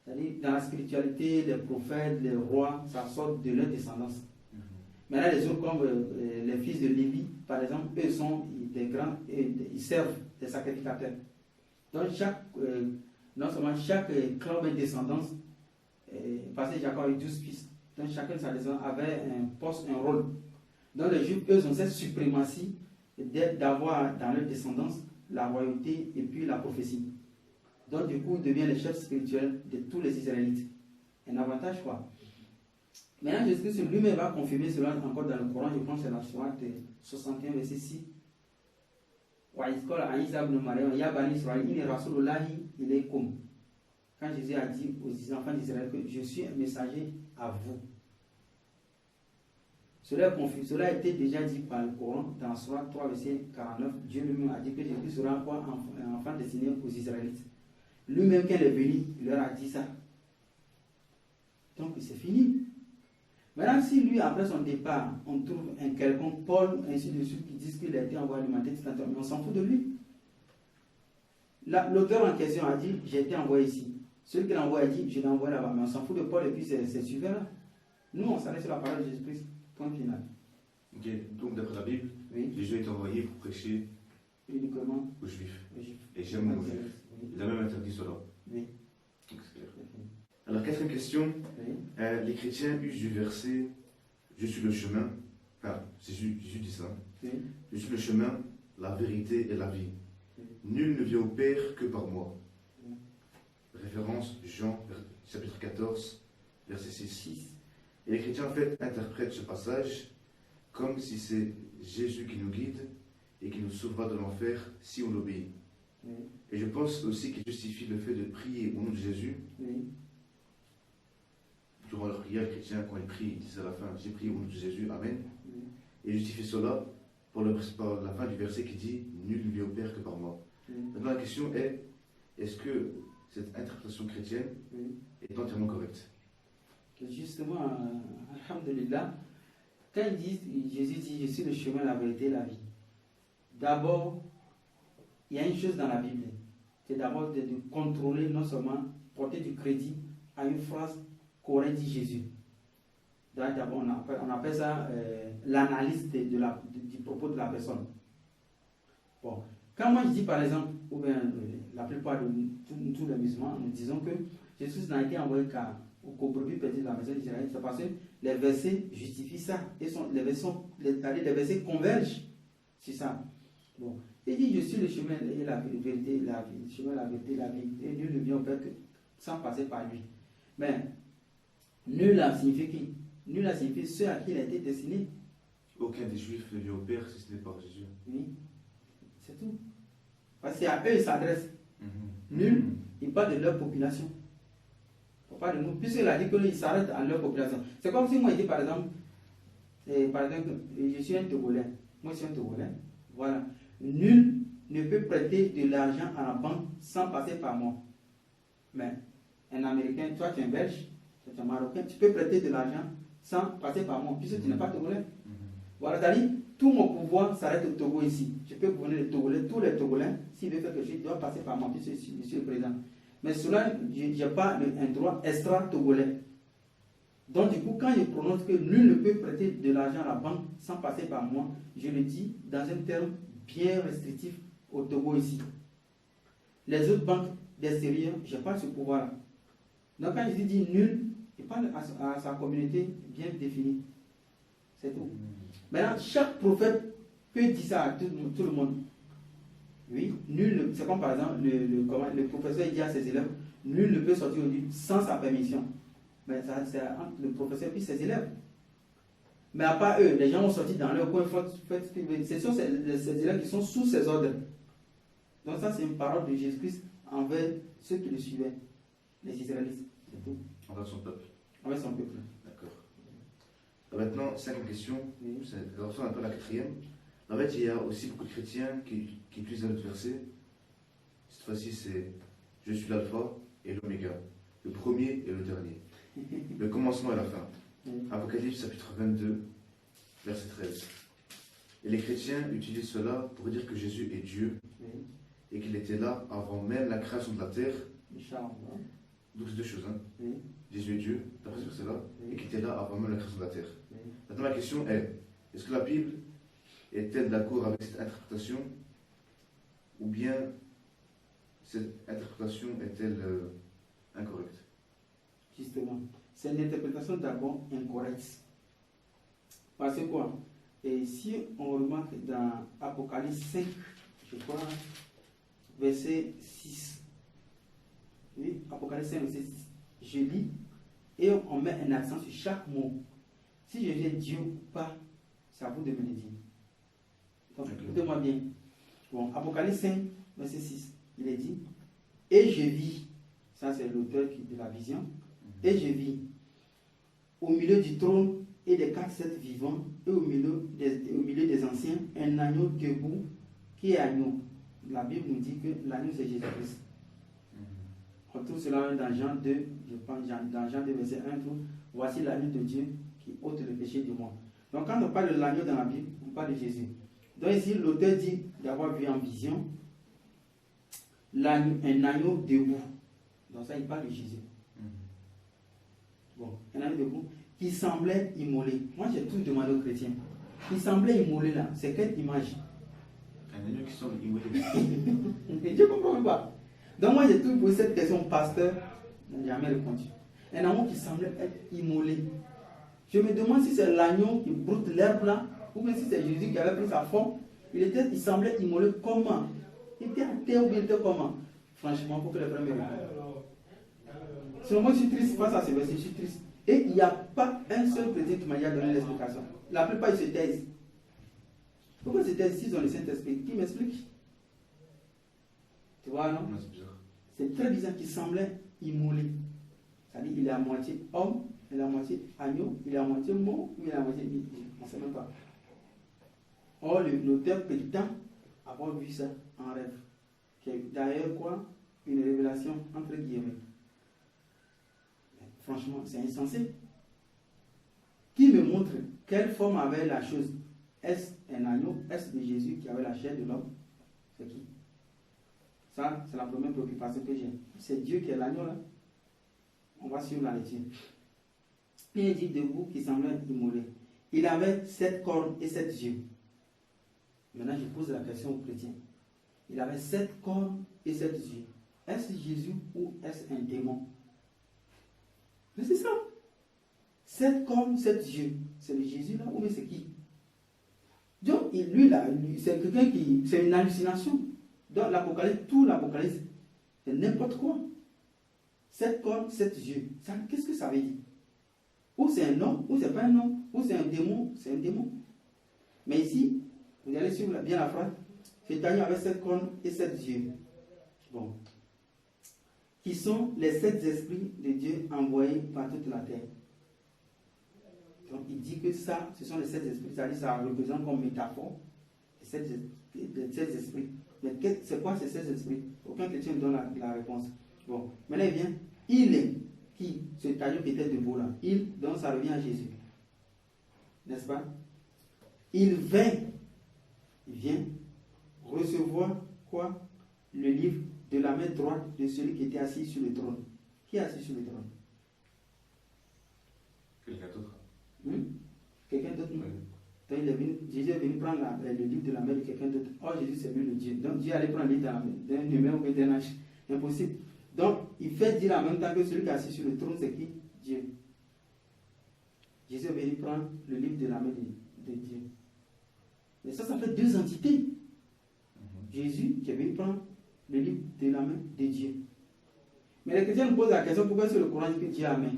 C'est-à-dire, dans la spiritualité, les prophètes, les rois, ça sort de leur descendance. Maintenant, les autres, comme les fils de Lévi, par exemple, eux sont des grands, ils servent des sacrificateurs. Donc, non seulement chaque clan de descendance, parce que Jacob avait 12 fils, donc chacun de sa descendance avait un poste, un rôle. Donc, les Juifs, eux, ont cette suprématie d'avoir dans leur descendance la royauté et puis la prophétie. Donc, du coup, ils deviennent les chefs spirituels de tous les Israélites. Un avantage, quoi. Maintenant, Jésus-Christ lui-même va confirmer cela encore dans le Coran, je pense que c'est la sourate 61, verset 6. Quand Jésus a dit aux enfants d'Israël que je suis un messager à vous. Cela a été déjà dit par le Coran dans la sourate 3, verset 49. Dieu lui-même a dit que Jésus sera un enfant destiné aux Israélites. Lui-même, quand il est venu, il leur a dit ça. Donc, c'est fini. Maintenant, si lui, après son départ, on trouve un quelconque Paul, ainsi de suite, qui disent qu'il a été envoyé à l'humanité, on s'en fout de lui. L'auteur en question a dit, j'ai été envoyé ici. Celui qui l'a envoyé a dit, je l'ai envoyé là-bas. Mais on s'en fout de Paul et puis c'est suivant là. Nous, on s'arrête sur la parole de Jésus-Christ. Point final. Ok, donc d'après la Bible, oui. Jésus a été envoyé pour prêcher uniquement aux Juifs. Et jamais aux Juifs. Il a même interdit cela. Oui. Donc, c'est clair. Alors, quatrième question. Oui. Les chrétiens usent du verset je suis le chemin. Enfin, Jésus dit ça. Oui. Je suis le chemin, la vérité et la vie. Oui. Nul ne vient au Père que par moi. Oui. Référence Jean, chapitre 14, verset 6. Et les chrétiens, en fait, interprètent ce passage comme si c'est Jésus qui nous guide et qui nous sauvera de l'enfer si on l'obéit. Oui. Et je pense aussi qu'il justifie le fait de prier au nom de Jésus. Oui. durant leur prière, les chrétiens, quand ils prient, ils disent à la fin, j'ai prié au nom de Jésus, Amen. Et justifient cela par la fin du verset qui dit, nul ne vient au Père que par moi. Maintenant, la question est, est-ce que cette interprétation chrétienne est entièrement correcte? Justement, alhamdulillah, quand ils disent, Jésus dit, je suis le chemin, la vérité et la vie. D'abord, il y a une chose dans la Bible, c'est d'abord de contrôler, non seulement porter du crédit à une phrase qu'aurait dit Jésus. D'abord, on appelle ça l'analyse du propos de la personne. Bon. Quand moi je dis par exemple, ou bien la plupart de tous les musulmans, nous disons que Jésus n'a été envoyé qu'aux brebis perdues de la maison d'Israël, c'est parce que les versets justifient ça. Et les versets convergent sur ça. Bon. Il dit, je suis le chemin et la vérité et la vie. Le chemin, la vérité et la vie. Et nul ne vient au Père que sans passer par lui. Mais nul a signifié qui? Nul a signifié ceux à qui il a été destiné. Aucun des Juifs ne vient au Père si ce n'est par Jésus. Oui. C'est tout. Parce qu'à eux, ils s'adressent. Nul, ils parlent de leur population. Il ne faut pas de nous. Puisqu'il a dit qu'ils s'arrêtent à leur population. C'est comme si moi, je dis par exemple, je suis un Togolais. Moi, je suis un Togolais. Voilà. Nul ne peut prêter de l'argent à la banque sans passer par moi. Mais un Américain, toi, tu es un Belge, tu es un Marocain, tu peux prêter de l'argent sans passer par moi, puisque tu n'es pas Togolais. Voilà, c'est-à-dire, tout mon pouvoir s'arrête au Togo ici. Je peux gouverner les Togolais, tous les Togolais, s'ils veulent faire quelque chose, ils doivent passer par moi, puisque je suis le président. Mais cela, je n'ai pas un droit extra-togolais. Donc, du coup, quand je prononce que nul ne peut prêter de l'argent à la banque sans passer par moi, je le dis dans un terme bien restrictif au Togo ici. Les autres banques d'extérieur, je n'ai pas ce pouvoir-là. Donc, quand je dis nul, il parle à sa communauté bien définie. C'est tout. Maintenant, chaque prophète peut dire ça à tout le monde. Oui, nul, c'est comme par exemple le professeur dit à ses élèves, nul ne peut sortir au lit sans sa permission. Mais c'est entre le professeur et ses élèves. Mais à part eux, les gens ont sorti dans leur coin, ce sont ces élèves qui sont sous ses ordres. Donc ça, c'est une parole de Jésus-Christ envers ceux qui le suivaient, les Israélites. C'est tout. Envers son peuple. Envers son peuple. D'accord. Maintenant, cinquième question, c'est un peu la quatrième. En fait, il y a aussi beaucoup de chrétiens qui utilisent un autre verset. Cette fois-ci, c'est « Je suis l'alpha et l'oméga, le premier et le dernier, le commencement et la fin. » Apocalypse chapitre 22, verset 13. Et les chrétiens utilisent cela pour dire que Jésus est Dieu et qu'il était là avant même la création de la terre. Donc c'est deux choses. Jésus est Dieu, d'après ce verset-là, et qu'il était là avant même la création de la terre. Maintenant, la question est, est-ce que la Bible est-elle d'accord avec cette interprétation ou bien cette interprétation est-elle incorrecte? Justement, c'est une interprétation d'abord incorrecte. Parce que quoi? Et si on remarque dans Apocalypse 5, je crois, verset 6. Oui, Apocalypse 5, verset 6. Je lis et on met un accent sur chaque mot. Si je dis Dieu ou pas, c'est à vous de me le dire. Donc, écoutez-moi bien. Bon, Apocalypse 5, verset 6, il est dit, et je vis, ça c'est l'auteur de la vision, et je vis au milieu du trône et des 4 êtres vivants, et au milieu des anciens, un agneau debout qui est agneau. La Bible nous dit que l'agneau c'est Jésus-Christ. On trouve cela dans Jean 2, je pense, dans Jean 2, verset 1, voici l'agneau de Dieu qui ôte le péché du monde. Donc quand on parle de l'agneau dans la Bible, on parle de Jésus. Donc ici, l'auteur dit d'avoir vu en vision un agneau debout. Donc ça, il parle de Jésus. Bon, un agneau debout qui semblait immolé. Moi, j'ai tout demandé aux chrétiens. Il semblait immolé là. C'est quelle image? Un agneau qui semble immolé. Je ne comprends même pas. Donc moi, j'ai tout posé cette question au pasteur. Je n'ai jamais répondu. Un agneau qui semblait être immolé. Je me demande si c'est l'agneau qui broute l'herbe là, ou bien si c'est Jésus qui avait pris sa forme. Il semblait immolé comment? Il était à terre ou bien il était comment? Franchement, il faut que les frères me répondent. Sinon, moi je suis triste face à ce verset, je suis triste. Et il n'y a pas un seul chrétien qui m'a donné l'explication. La plupart ils se taisent. Pourquoi ils se taisent s'ils ont le Saint-Esprit? Qui m'explique? Tu vois, non? C'est bizarre. C'est très bizarre qu'il semblait immolé. C'est-à-dire qu'il est à moitié homme il est à moitié agneau, il est à moitié mort, ou il est à moitié midi. On ne sait même pas. Or, l'auteur prétend avoir vu ça en rêve. D'ailleurs, quoi? Une révélation entre guillemets. Franchement, c'est insensé. Qui me montre quelle forme avait la chose? Est-ce un agneau? Est-ce de Jésus qui avait la chair de l'homme? C'est qui? Ça, c'est la première préoccupation que j'ai. C'est Dieu qui est l'agneau là. On va suivre la lecture. Il dit debout qui semblait immolé. Il avait 7 cornes et 7 yeux. Maintenant, je pose la question aux chrétiens. Il avait 7 cornes et 7 yeux. Est-ce Jésus ou est-ce un démon? Mais c'est ça. 7 cornes, 7 yeux. C'est le Jésus là ou mais c'est qui? Donc, lui là, c'est quelqu'un qui. C'est une hallucination. Dans l'Apocalypse, tout l'Apocalypse, c'est n'importe quoi. 7 cornes, 7 yeux. Qu'est-ce que ça veut dire? Ou c'est un homme, ou c'est pas un homme, ou c'est un démon, c'est un démon. Mais ici, vous allez suivre bien la phrase. Cet agneau avait 7 cornes et 7 yeux. Bon. Qui sont les 7 esprits de Dieu envoyés par toute la terre. Donc il dit que ça, ce sont les 7 esprits, c'est-à-dire ça représente comme métaphore les 7 esprits. Mais c'est quoi ces 7 esprits? Aucun chrétien ne donne la réponse. Bon, maintenant il vient, il est qui? Ce agneau qui était debout là. Il, donc ça revient à Jésus. N'est-ce pas? Il vient recevoir quoi? Le livre de la main droite de celui qui était assis sur le trône. Qui est assis sur le trône? Quelqu'un d'autre. Quelqu'un d'autre? Oui. Donc Jésus est venu prendre le livre de la main de quelqu'un d'autre. Oh, Jésus c'est lui le Dieu. Donc Dieu allait prendre le livre de la main d'un humain ou d'un ange. Impossible. Donc il fait dire en même temps que celui qui est assis sur le trône, c'est qui? Dieu. Jésus est venu prendre le livre de la main de Dieu. Mais ça fait 2 entités. Jésus qui est venu prendre le livre de la main de Dieu. Mais les chrétiens nous posent la question, pourquoi c'est le Coran que Dieu a la main?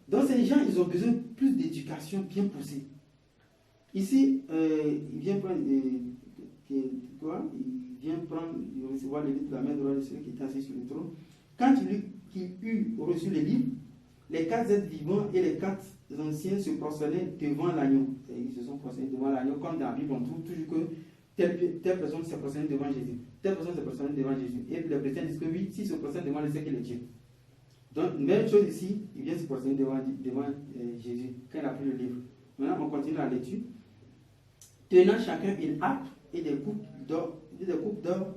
Donc ces gens, ils ont besoin de plus d'éducation bien poussée. Ici, il vient prendre il recevoir le livre de la main droite de celui qui est assis sur le trône. Quand il eut reçu le livre, les 4 êtres vivants et les 4 anciens se prosternaient devant l'agneau. Ils se sont prosternés devant l'agneau, comme dans la Bible, on trouve toujours que telle personne s'est prosternée devant Jésus. Telle personne s'est prosternée devant Jésus. Et puis les chrétiens disent que oui, s'il se prosterne devant le, c'est qu'il est Dieu. Donc, même chose ici, il vient se prosterner devant Jésus, quand il a pris le livre. Maintenant, on continue la lecture. Tenant chacun une harpe et des coupes d'or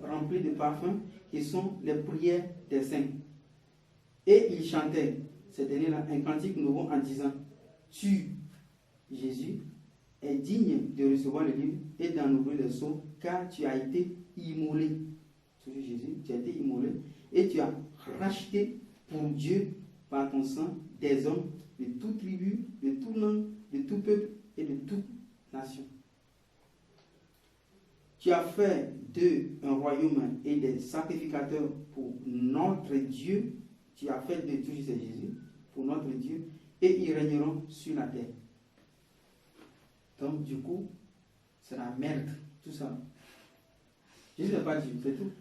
remplies de parfums, qui sont les prières des saints. Et il chantait, ces derniers-là, un cantique nouveau en disant: Tu, Jésus, es digne de recevoir le livre et d'en ouvrir le sceau, car tu as été immolé. Toujours Jésus, tu as été immolé et tu as racheté pour Dieu par ton sang des hommes de toute tribu, de toute langue, de tout peuple et de toute nation. Tu as fait d'eux un royaume et des sacrificateurs pour notre Dieu. Tu as fait d'eux, toujours c'est Jésus, pour notre Dieu, et ils régneront sur la terre. Donc du coup, c'est la merde, tout ça. Jésus n'est pas Dieu, c'est tout.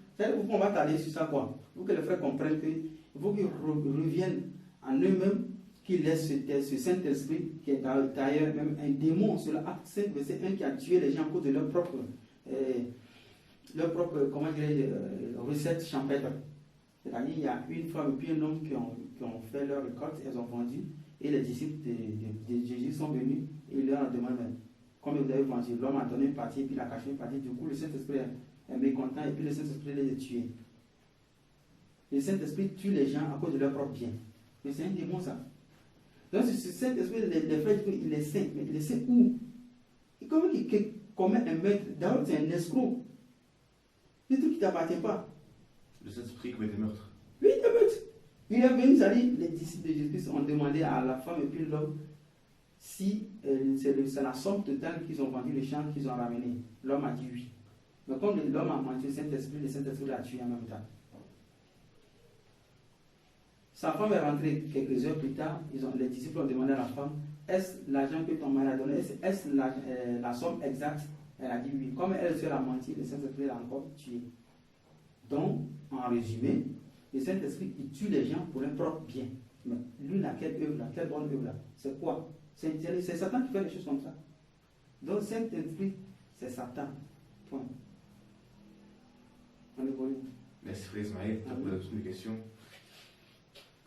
On va t'aller sur ça quoi? Pour que les frères comprennent qu'il faut qu'ils reviennent en eux-mêmes, qu'ils laissent ce Saint-Esprit, qui est d'ailleurs même un démon, sur l'acte 5, verset 1, qui a tué les gens à cause de leur propre comment dire, recette champêtre. C'est-à-dire, il y a une femme et puis un homme qui ont fait leur récolte, elles ont vendu, et les disciples de Jésus sont venus, et ils leur ont demandé: comme vous avez vendu, l'homme a donné une partie, et puis il a caché une partie, du coup le Saint-Esprit est mécontent, et puis le Saint-Esprit les a tués. Le Saint-Esprit tue les gens à cause de leur propre bien. Mais c'est un démon ça. Donc ce Saint-Esprit, les frères disent qu'il est saint, mais il est saint où? Et comment il commet un meurtre? D'abord c'est un escroc. C'est tout qui ne t'appartient pas. Le Saint-Esprit commet des meurtres. Oui, des meurtres. Il est venu, c'est-à-dire les disciples de Jésus ont demandé à la femme et puis l'homme si c'est la somme totale qu'ils ont vendu, les champs qu'ils ont ramenés. L'homme a dit oui. Mais comme l'homme a menti au Saint-Esprit, le Saint-Esprit l'a tué en même temps. Sa femme est rentrée quelques heures plus tard. Les disciples ont demandé à la femme: est-ce l'argent que ton mari a donné? Est-ce la somme exacte? Elle a dit oui. Comme elle seule a menti, le Saint-Esprit l'a encore tué. Donc, en résumé, Le Saint-Esprit, il tue les gens pour leur propre bien. Mais lui, laquelle œuvre là, quelle bonne œuvre là? C'est quoi? C'est Satan qui fait des choses comme ça. Donc, le Saint-Esprit, c'est Satan. Point. On est bon. Merci frère Ismaël, tu as posé toutes mes questions.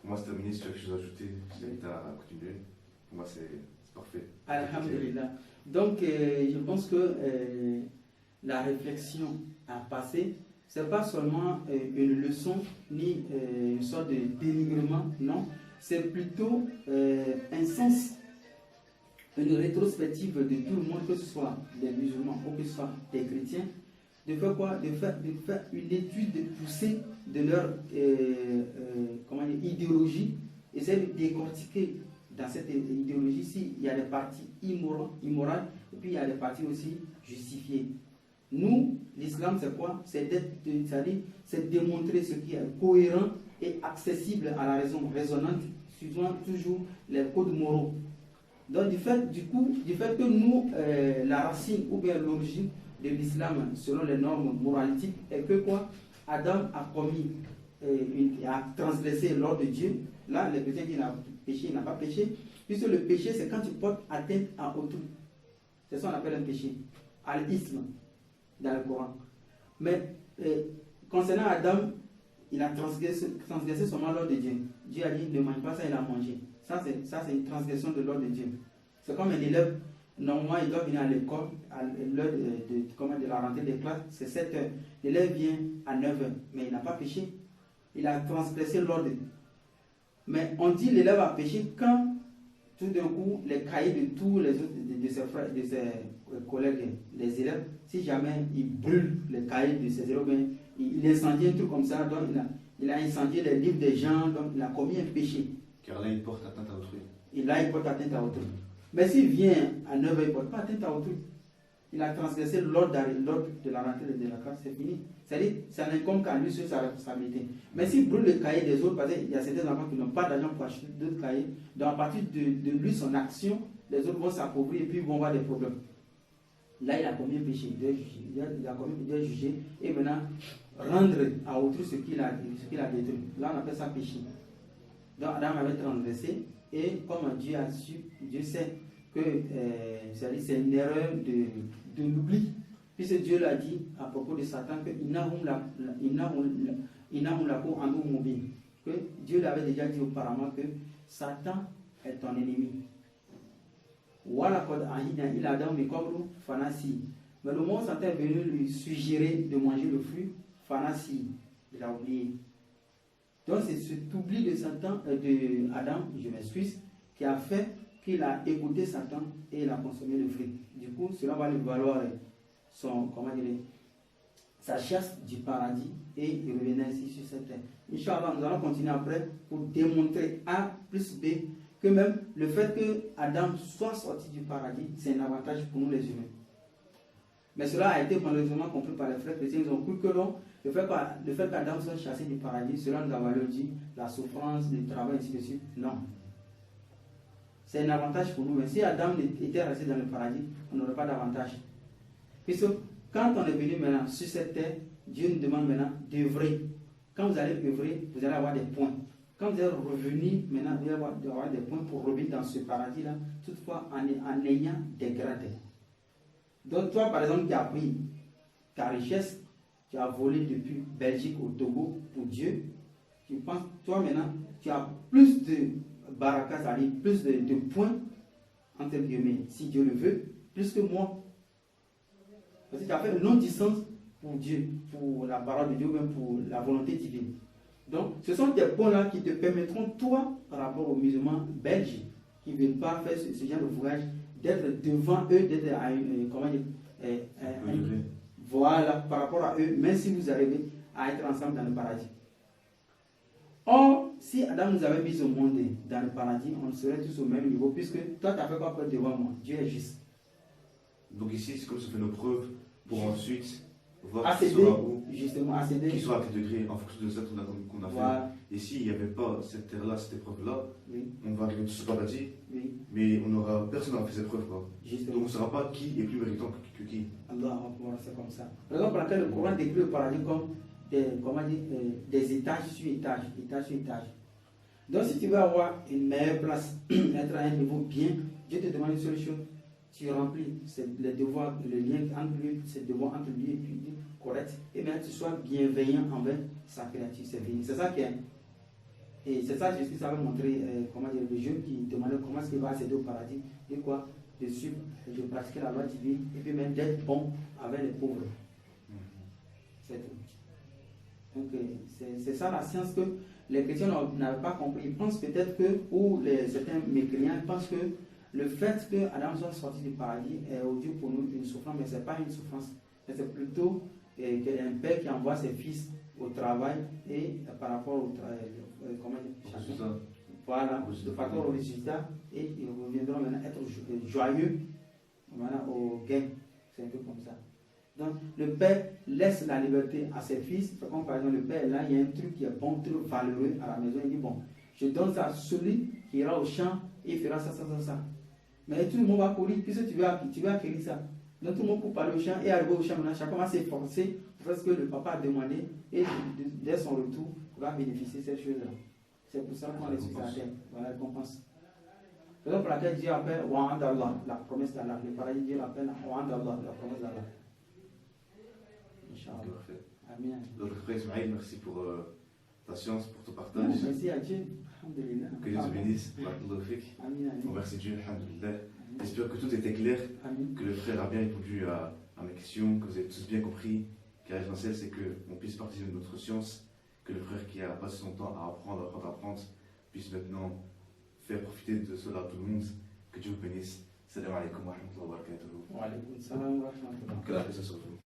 Pour moi, c'est terminé. Si tu as quelque chose à ajouter, je t'invite à continuer. Pour moi, c'est parfait. Alhamdulillah. Donc, je pense que la réflexion à passer, ce n'est pas seulement une leçon ni une sorte de dénigrement, non. C'est plutôt un sens, une rétrospective de tout le monde, que ce soit des musulmans ou que ce soit des chrétiens, de faire quoi? De faire une étude poussée de leur idéologie, essayer de décortiquer dans cette idéologie-ci, il y a des parties immorales et puis il y a des parties aussi justifiées. Nous, l'islam, c'est quoi? C'est démontrer ce qui est cohérent et accessible à la raison raisonnante, suivant toujours les codes moraux. Donc, du fait que nous, la racine ou bien l'origine de l'islam, selon les normes moralistiques, est que quoi? Adam a commis, a transgressé l'ordre de Dieu. Là, les chrétiens qui n'ont péché, il n'a pas péché. Puisque le péché, c'est quand tu portes atteinte à autrui. C'est ça qu'on appelle un péché. Al-ism, dans le Coran. Mais concernant Adam, il a transgressé seulement l'ordre de Dieu. Dieu a dit ne mange pas ça, il a mangé. Ça, c'est une transgression de l'ordre de Dieu. C'est comme un élève, normalement, il doit venir à l'école, à l'heure de la rentrée des classes, c'est 7 heures. L'élève vient à 9 heures, mais il n'a pas péché. Il a transgressé l'ordre. Mais on dit l'élève a péché quand, tout d'un coup, les cahiers de tous les autres, de ses frères, de ses collègues, les élèves, si jamais il brûle les cahiers de ses élèves, il incendie un truc comme ça, donc il a incendié les livres des gens, donc il a commis un péché. Car là, il porte atteinte à autrui. Et là, il porte atteinte à autrui. Mais s'il vient à 9 heures, il ne porte pas atteinte à autrui. Il a transgressé l'ordre de la rentrée de la classe, c'est fini. C'est-à-dire, ça n'incombe qu'à lui sur sa responsabilité. Mais s'il brûle le cahier des autres, parce qu'il y a certains enfants qui n'ont pas d'argent pour acheter d'autres cahiers, donc à partir de lui, son action, les autres vont s'appauvrir et puis ils vont avoir des problèmes. Là, il a commis un péché, il doit juger et maintenant rendre à autrui ce qu'il a détruit. Là, on appelle ça péché. Donc Adam avait transgressé et comme Dieu a su, Dieu sait que c'est une erreur de l'oubli. Puisque Dieu l'a dit à propos de Satan que Dieu l'avait déjà dit auparavant que Satan est ton ennemi. Mais le moment où Satan est venu lui suggérer de manger le fruit, Fanasi, il a oublié. Donc c'est cet oubli de Satan, de Adam, je m'excuse, qui a fait qu'il a écouté Satan et il a consommé le fruit. Du coup, cela va lui valoir sa chasse du paradis et il revenait ici sur cette terre. Inch'Allah, nous allons continuer après pour démontrer A plus B que même le fait que Adam soit sorti du paradis, c'est un avantage pour nous les humains. Mais cela a été malheureusement compris par les frères chrétiens. Ils ont cru que non, le fait qu'Adam soit chassé du paradis, cela nous a valu dit la souffrance, le travail, ainsi de suite. Non. C'est un avantage pour nous. Mais si Adam était resté dans le paradis, on n'aurait pas d'avantage. Puisque quand on est venu maintenant sur cette terre, Dieu nous demande maintenant d'œuvrer. Quand vous allez œuvrer, vous allez avoir des points. Quand vous êtes revenu, maintenant, vous allez avoir des points pour revenir dans ce paradis-là, toutefois en ayant des grades. Donc toi, par exemple, qui as pris ta richesse, tu as volé depuis Belgique au Togo pour Dieu, tu penses, toi maintenant, tu as plus de barakas, c'est-à-dire plus de points, entre guillemets, si Dieu le veut, plus que moi. Parce que tu as fait une longue distance pour Dieu, pour la parole de Dieu, même pour la volonté divine. Donc, ce sont des points-là qui te permettront, toi, par rapport aux musulmans belges, qui ne veulent pas faire ce genre de voyage, d'être devant eux, d'être à une, voilà, par rapport à eux, même si vous arrivez à être ensemble dans le paradis. Or, si Adam nous avait mis au monde dans le paradis, on serait tous au même niveau, puisque toi, tu as fait quoi devant moi? Dieu est juste. Donc ici, c'est comme ça fait nos preuves pour ensuite voir ACD, qui sera où, justement, ACD, qui sera à quel degré en fonction de ce qu'on a fait. Voilà. Et s'il n'y avait pas cette terre-là, cette épreuve-là, Oui. on va arriver tous au paradis, Oui. mais personne n'aura fait cette preuve. Quoi. Justement. Donc on ne saura pas qui est plus méritant que qui. Allah, c'est comme ça. La raison pour laquelle le Coran décrit le paradis comme des étages sur étages, étage sur étage. Donc si tu veux avoir une meilleure place, être à un niveau bien, Dieu te demande une seule chose, tu remplis les devoirs, le lien entre lui, ses devoirs entre lui et puis correct, et bien tu sois bienveillant envers sa créature, c'est fini. C'est ça qui est. Et c'est ça Jésus avait montré, le jeune qui demandait comment est-ce qu'il va accéder au paradis, et quoi, de suivre, de pratiquer la loi divine, et puis même d'être bon avec les pauvres. C'est tout. Donc c'est ça la science que les chrétiens n'avaient pas compris. Ils pensent peut-être que, ou certains mécréants pensent que le fait que Adam soit sorti du paradis est odieux pour nous une souffrance, mais ce n'est pas une souffrance. C'est plutôt un père qui envoie ses fils au travail et par rapport au travail, voilà, par rapport au résultat, et ils reviendront maintenant être joyeux voilà, au gain. C'est un peu comme ça. Donc, le père laisse la liberté à ses fils. Comme par exemple, le père, là, il y a un truc qui est bon, un truc valeureux à la maison. Il dit, bon, je donne ça à celui qui ira au champ et il fera ça. Mais tout le monde va courir, puisque tu veux acquérir ça. Donc, tout le monde peut parler au champ et arriver au champ. Maintenant, chacun va s'efforcer pour ce que le papa a demandé et dès son retour, il va bénéficier de ces choses-là. C'est pour ça qu'on les suit à terre. Voilà la récompense. C'est pour laquelle Dieu appelle Wa'ad Allah, la promesse d'Allah. Le paradis, Dieu l'appelle Wa'ad Allah, la promesse d'Allah. Parfait. Amen. Donc, frère Ismaël, merci pour ta science, pour ton partage. Merci à Dieu. Que Dieu te bénisse. On remercie Dieu, alhamdoulilah. J'espère que tout était clair, que le frère a bien répondu à mes questions, que vous avez tous bien compris. Car l'essentiel, c'est qu'on puisse partager de notre science, que le frère qui a passé son temps à apprendre, puisse maintenant faire profiter de cela à tout le monde. Que Dieu vous bénisse. Salam alaikum wa rahmatullahi wa barakatuh. Wa alaikum salam wa rahmatullahi wa barakatuh. Que la paix soit sur vous.